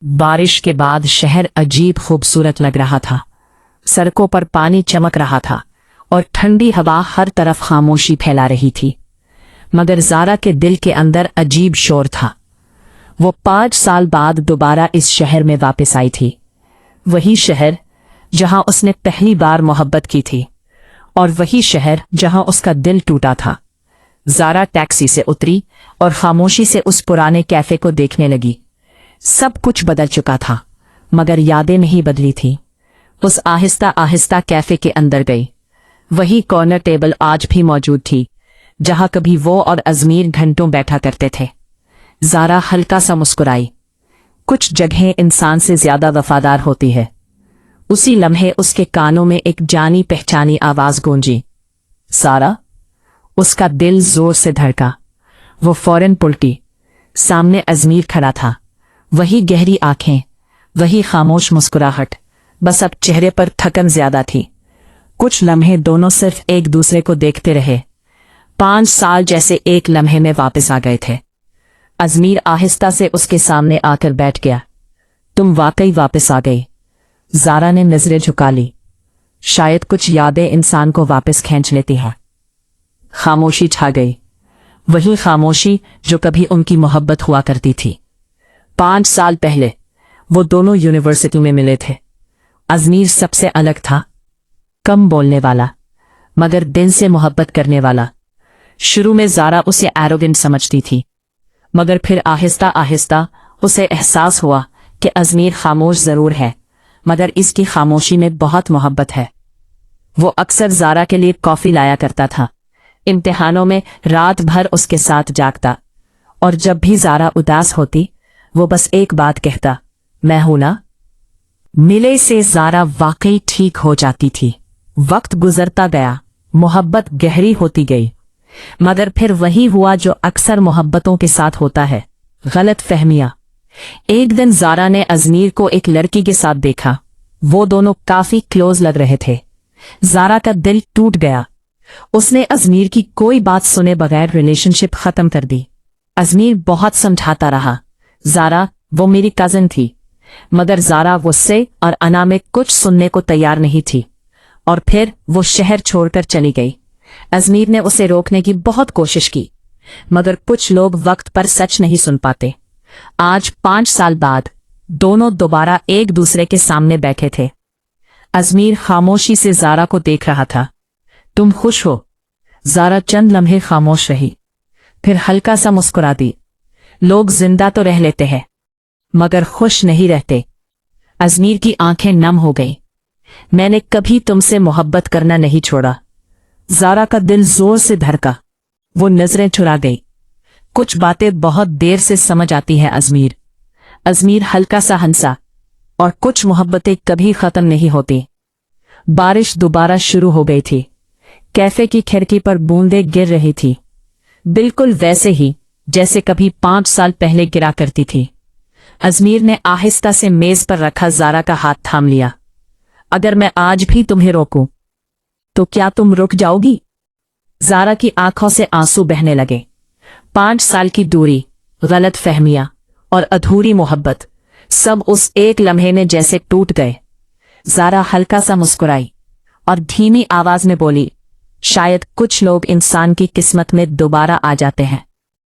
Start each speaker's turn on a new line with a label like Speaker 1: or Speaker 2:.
Speaker 1: बारिश के बाद शहर अजीब खूबसूरत लग रहा था। सड़कों पर पानी चमक रहा था और ठंडी हवा हर तरफ खामोशी फैला रही थी। मगर ज़ारा के दिल के अंदर अजीब शोर था। वो 5 साल बाद दोबारा इस शहर में वापस आई थी। वही शहर जहां उसने पहली बार मोहब्बत की थी, और वही शहर जहां उसका दिल टूटा था। ज़ारा टैक्सी से उतरी और खामोशी से उस पुराने कैफे को देखने लगी। सब कुछ बदल चुका था, मगर यादें नहीं बदली थी। उस आहिस्ता आहिस्ता कैफे के अंदर गई। वही कॉर्नर टेबल आज भी मौजूद थी, जहां कभी वो और अजमीर घंटों बैठा करते थे। ज़ारा हल्का सा मुस्कुराई। कुछ जगहें इंसान से ज्यादा वफादार होती है। उसी लम्हे उसके कानों में एक जानी पहचानी आवाज गूंजी, सारा। उसका दिल जोर से धड़का। वो फौरन पलटी। सामने अजमीर खड़ा था। वही गहरी आंखें, वही खामोश मुस्कुराहट, बस अब चेहरे पर थकन ज्यादा थी। कुछ लम्हे दोनों सिर्फ एक दूसरे को देखते रहे। 5 साल जैसे एक लम्हे में वापस आ गए थे। अजमीर आहिस्ता से उसके सामने आकर बैठ गया। तुम वाकई वापस आ गई। ज़ारा ने नजरें झुका ली। शायद कुछ यादें इंसान को वापस खींच लेती हैं। खामोशी छा गई। वही खामोशी जो कभी उनकी मोहब्बत हुआ करती थी। 5 साल पहले वो दोनों यूनिवर्सिटी में मिले थे। अजमीर सबसे अलग था, कम बोलने वाला, मगर दिल से मोहब्बत करने वाला। शुरू में ज़ारा उसे एरोगेंट समझती थी, मगर फिर आहिस्ता आहिस्ता उसे एहसास हुआ कि अजमीर खामोश जरूर है, मगर इसकी खामोशी में बहुत मोहब्बत है। वो अक्सर ज़ारा के लिए कॉफी लाया करता था। इम्तिहानों में रात भर उसके साथ जागता, और जब भी ज़ारा उदास होती वो बस एक बात कहता, मैं हूं ना। मिले से ज़ारा वाकई ठीक हो जाती थी। वक्त गुजरता गया, मोहब्बत गहरी होती गई, मगर फिर वही हुआ जो अक्सर मोहब्बतों के साथ होता है, गलत फहमियां। एक दिन ज़ारा ने अजमीर को एक लड़की के साथ देखा। वो दोनों काफी क्लोज लग रहे थे। ज़ारा का दिल टूट गया। उसने अजमीर की कोई बात सुने बगैर रिलेशनशिप खत्म कर दी। अजमीर बहुत समझाता रहा, ज़ारा वो मेरी कजिन थी, मगर ज़ारा गुस्से और अना में कुछ सुनने को तैयार नहीं थी। और फिर वो शहर छोड़कर चली गई। अजमीर ने उसे रोकने की बहुत कोशिश की, मगर कुछ लोग वक्त पर सच नहीं सुन पाते। आज 5 साल बाद दोनों दोबारा एक दूसरे के सामने बैठे थे। अजमीर खामोशी से ज़ारा को देख रहा था। तुम खुश हो? ज़ारा चंद लम्हे खामोश रही, फिर हल्का सा मुस्कुरा दी। लोग जिंदा तो रह लेते हैं, मगर खुश नहीं रहते। अजमीर की आंखें नम हो गईं। मैंने कभी तुमसे मोहब्बत करना नहीं छोड़ा। ज़ारा का दिल जोर से धड़का। वो नजरें चुरा गई। कुछ बातें बहुत देर से समझ आती है अजमीर। अजमीर हल्का सा हंसा। और कुछ मोहब्बतें कभी खत्म नहीं होती। बारिश दोबारा शुरू हो गई थी। कैफे की खिड़की पर बूंदें गिर रही थी, बिल्कुल वैसे ही जैसे कभी 5 साल पहले गिरा करती थी। अजमीर ने आहिस्ता से मेज पर रखा ज़ारा का हाथ थाम लिया। अगर मैं आज भी तुम्हें रोकूं, तो क्या तुम रुक जाओगी? ज़ारा की आंखों से आंसू बहने लगे। 5 साल की दूरी, गलत फहमियां और अधूरी मोहब्बत, सब उस एक लम्हे में जैसे टूट गए। ज़ारा हल्का सा मुस्कुराई और धीमी आवाज में बोली, शायद कुछ लोग इंसान की किस्मत में दोबारा आ जाते हैं,